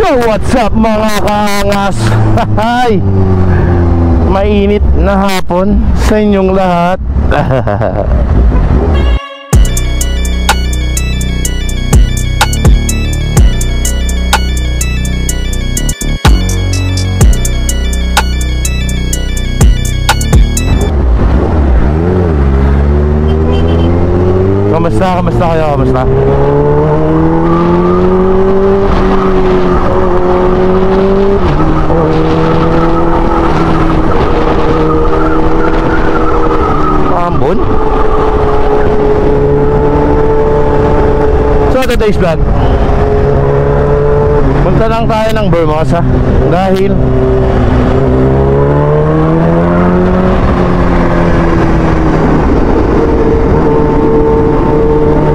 So what's up mga kaangas? Hay, mainit na hapon sa inyong lahat. Kamusta kayo? Kamusta? Ambon? So today's vlog, punta lang tayo ng Vermosa dahil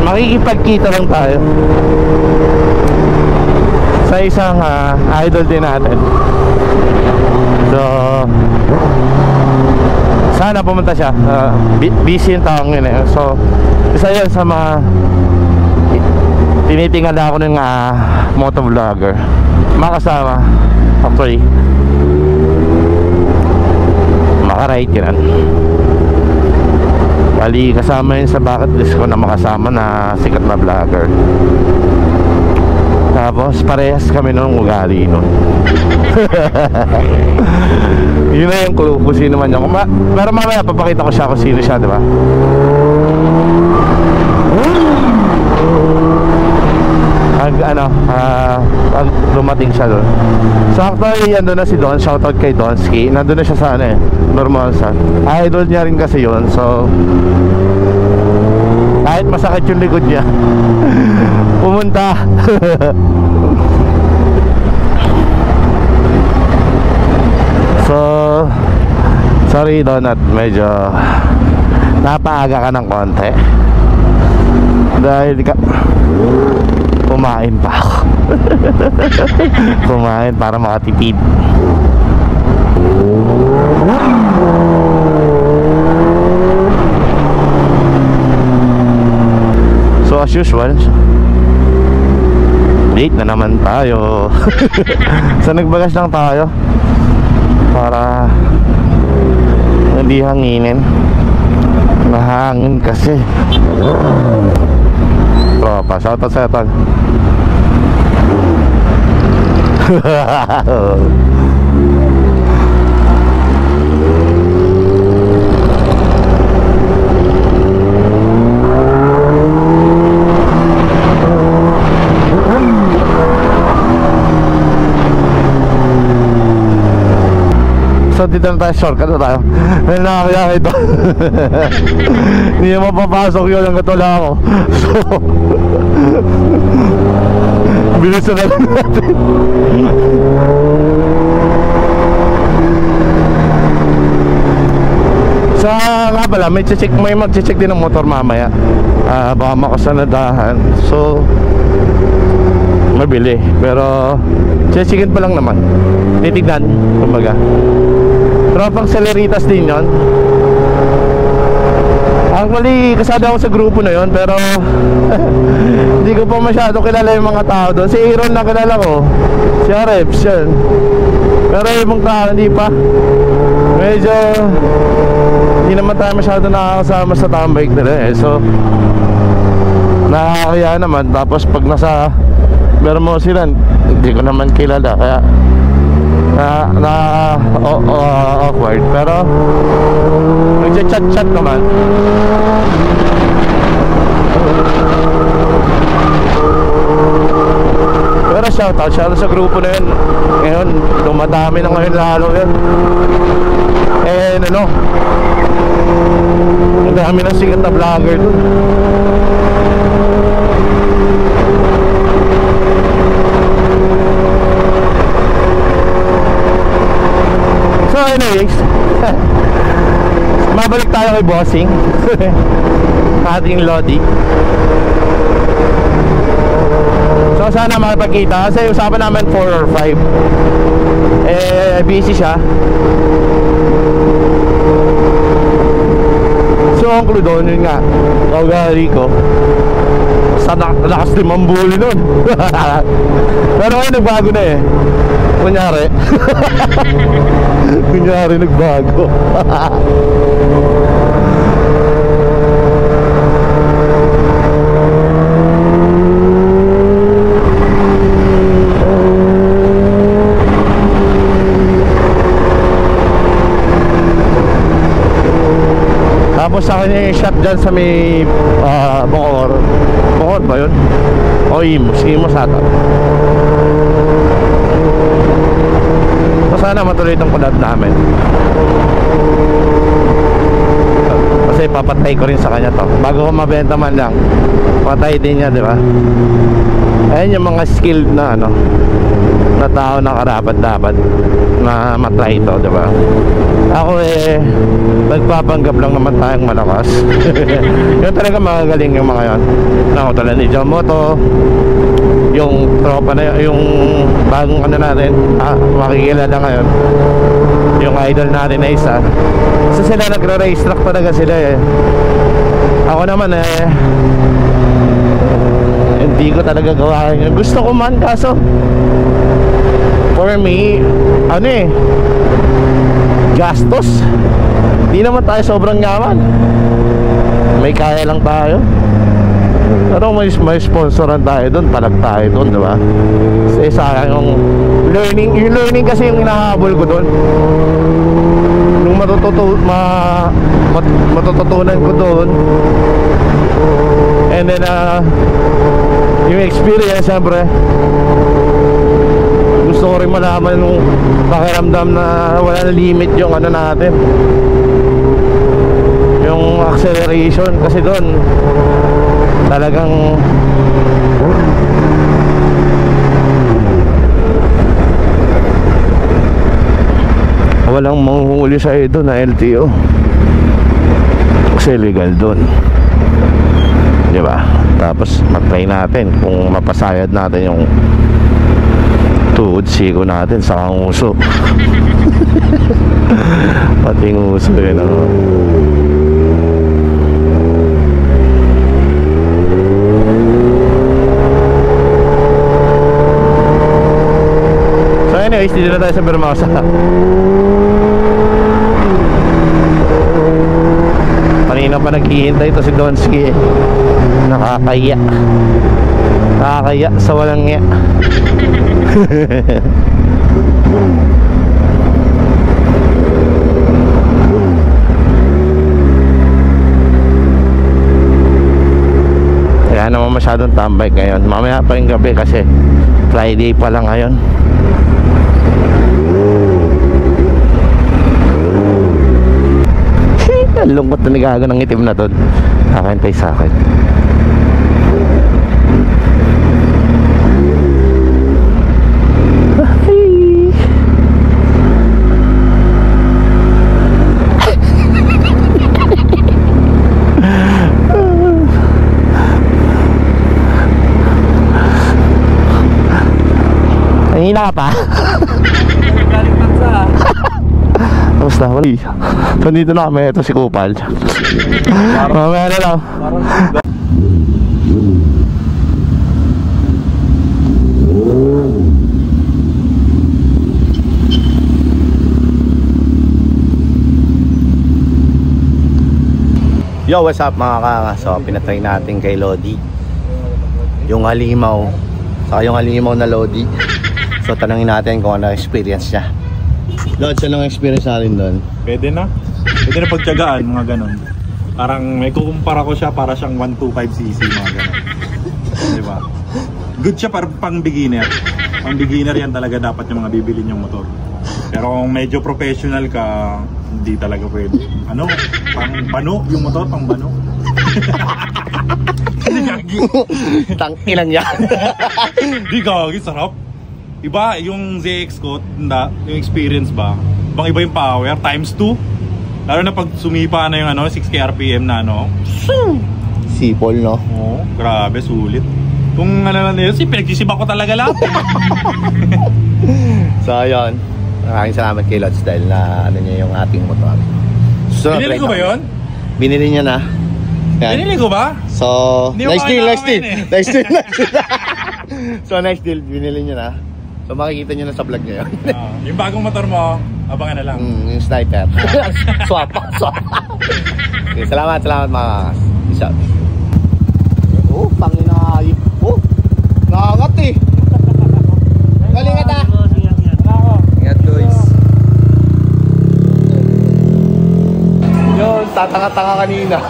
makikipagkita lang tayo sa isang idol din natin. So sana pumunta siya. Busy yung taong yun eh. So isa yun sa mga tinitingala ako ng motovlogger. Makasama actually, makaride yun. Bali kasama yun sa bucket list ko na makasama na sikat na vlogger. Tapos parehas kami nung ugali nun. Yun na yung clue kung sino man yun. Pero mamaya papakita ko siya kung sino siya, diba? Pag dumating siya doon. So actually andun na si Don. Shoutout kay Donski. Nandun na siya sa Vermosa. Idol niya rin kasi yun. So kahit masakit yung likod niya pumunta. So sorry Donat, medyo napaaga ka ng konti dahil kumain pa ako. Kumain para makatipid. So as usual, late na naman tayo. So nagbagas lang tayo para hindi hanginin. Mahangin kasi. Tropa, shoutout sa tol. So dito na tayo, shortcut na tayo. May nakakaya ito. Hindi na mapapasok yun hanggat wala ako. So bilisan na lang natin. Sa nga pala, may mag-check din ng motor mamaya. Baka makasanadahan. So mabili, pero checkin pa lang naman. Titignan, kumbaga. Tropang Celeritas din yun. Actually, kasada ako sa grupo na yun, pero hindi ko pa masyado kilala yung mga tao doon. Si Aaron na kilala ko, si Areps yun. Pero yung mga tao hindi pa. Medyo hindi naman tayo masyado nakakasama sa tambike nila eh. So nakakaya naman. Tapos pag nasa Vermosa, hindi ko naman kilala, kaya awkward. Pero nagchat-chat naman. Pero shoutout sa grupo na yun. Ngayon dumadami na ngayon lalo yun. Ang dami ng sikat na vlogger dun. So anyways, mabalik tayo kay Bossing. Ating Lodi. So sana makipagkita kasi usapan namin 4 or 5. Busy siya. So ang clue doon, yun nga, kaugali ko, lakas din mambuli nun. Pero ngayon nagbago na eh. Kunyari. Kunyari nagbago. Tapos sa kanya yung shot dyan sa may Bongor ba yun? O Imos ata. So sana matuloy itong collab namin. Kasi papatay ko rin sa kanya to. Bago ko mabenta man lang, patay din niya, di ba? Ayan yung mga skilled na na tao na karapat dapat na matry ito, di ba? Ako nagpapanggap lang naman tayong malakas. Yun talaga magagaling yung mga yan. Tulad ni Jamoto, yung tropa na yung bagong natin, makikilala ngayon, yung idol natin na isa. So sila nagre-race track talaga sila eh. Ako naman hindi ko talaga gawain. Gusto ko man, kaso for me gastos. Di naman tayo sobrang yaman, may kaya lang tayo. Pero may sponsoran tayo doon, palag tayo doon, diba? Kasi sayang yung learning kasi yung hinahabol ko doon. Yung matututunan ko doon, and then yung experience, siyempre gusto ko rin malaman yung pakiramdam na wala na limit yung natin, yung acceleration. Kasi doon talagang walang mahuhuli sa ito na LTO kasi legal doon, di ba? Tapos matry natin kung mapasayad natin yung tuhod siko natin sa nguso. Pati nguso yun So anyways, dito na tayo sa Bermosa. Kanina pa naghihintay ito si Donski eh. Nakakaya sa walang nga. Kaya naman masyadong tambay ngayon. Mamaya pa yung gabi kasi Friday pa lang ngayon. Ang lungkot na nigago ng itim na to. Nakakantay sa akin. Hina ka pa? Tapos na, wala. So dito na kami, ito si Kupal. Mamaya na lang. Yo, what's up mga kanga? So pinatry natin kay Lodi yung halimaw, saka yung halimaw na Lodi. So tanungin natin kung ano experience niya. Lod, saan ang experience natin doon? Pwede na pagtiyagaan, mga ganon. Parang may kukumpara ko siya, para siyang 125cc, mga ganon. Diba? Good siya para pang beginner. Pang beginner yan talaga dapat yung mga bibilin yung motor. Pero kung medyo professional ka, hindi talaga pwede. Pang bano yung motor, pang bano. Tangkilang yan. Di gagi, sarap. Iba yung ZX ko, yung experience ba? Ibang iba yung power, times 2. Lalo na pag sumipa na yung 6k RPM na Sipol, no? Oo, grabe, sulit. Kung lang yun, pinagsisiba ko talaga lahat. So, ayun. Maraming salamat kay Lods dahil na niya yung ating motor. So, binili ko ba yun? Binili niya na. Yan. Binili ko ba? So, Hindi ko nice deal, nice deal. eh. Nice deal, nice deal. So, nice deal. Binili nyo na. So, makikita nyo na sa vlog nyo yun. Yung bagong motor mo, abangan na lang. Yung sniper. Swap. Okay, salamat mga kakas. Peace out. Oh, pangina. Oh, nakakat eh. Galingat ah. Ingat guys. Yun, tatanga-tanga kanina.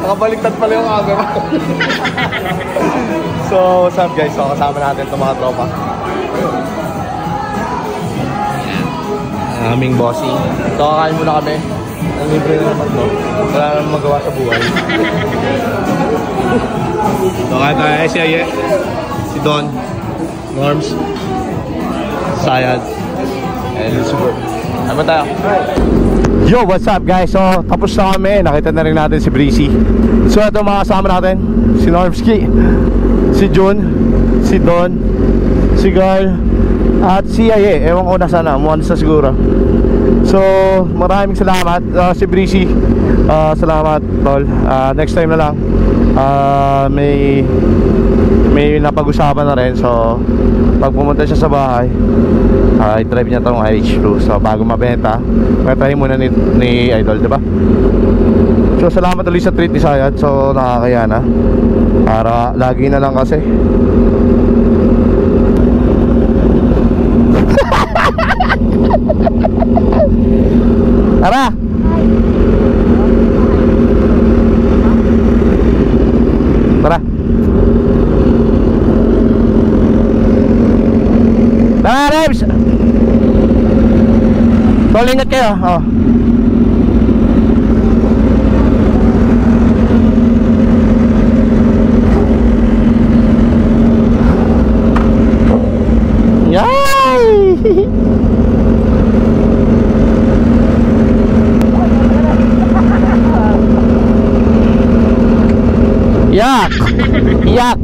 Nakabaliktad pala yung aga. So, what's up guys? So, kasama natin itong mga tropa. Aming bossing. So, kakain muna kami. Ang libre na naman to. Wala naman magawa sa buhay. So, kaya tayo si Aye, si Don, Norms, Sayad, and Super. Ano tayo? Yo, what's up guys? So, tapos na kami. Nakita na rin natin si Breezy. So, ito mga kasama natin. Si Normski, si Jun, si Don, si Girl, at si Aye. Ewan ko na sana, mukhang sa siguro. So, maraming salamat. Si Breezy, salamat tol. Next time na lang. May napag-usapan na rin. So, pag pumunta siya sa bahay, i-drive niya itong RH2. So, bago mabenta, magtahin muna ni Idol, diba? So, salamat ulit sa treat ni Sayad. So, nakakaya na. Para lagi na lang kasi. Tara! Tara! Tara, Rebs! Tol, ingat kayo. Oh. Yay! Yak! Yak!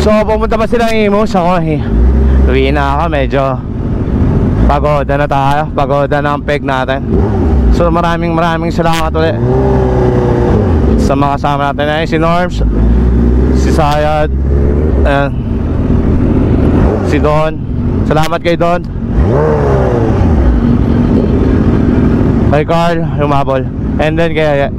So, pumunta pa silang Imus. Ako, uwi na ako. Medyo pagoda na tayo. Pagoda na ang peg natin. So, maraming salamat ulit sa mga kasama natin. Ay, si Norms, si Sayad, si Don. Salamat kay Don, kay Carl, humabol, and then kay Aya.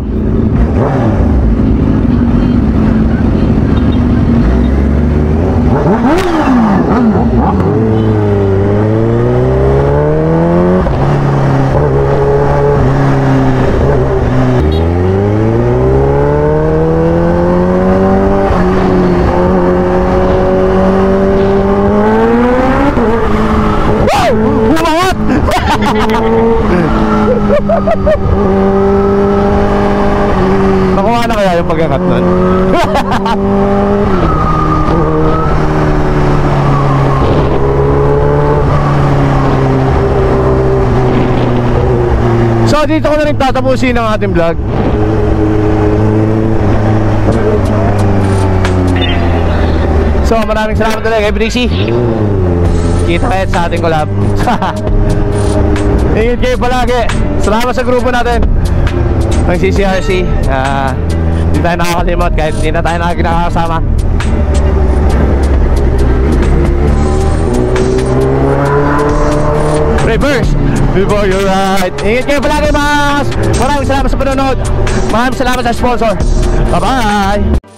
Nakuha na kaya yung pagkakat nun? So dito ko na rin tatapusin ang ating vlog. So maraming salamat ulit kay Breezy. Kita kayo sa ating collab. Ingat kayo palagi. Salamat sa grupo natin ng CCRC. Hindi tayo nakakalimot kahit hindi na tayo nakakasama. Reverse before you ride. Ingat kayo palagi, mas. Maraming salamat sa panonood. Maraming salamat sa sponsor. Bye bye.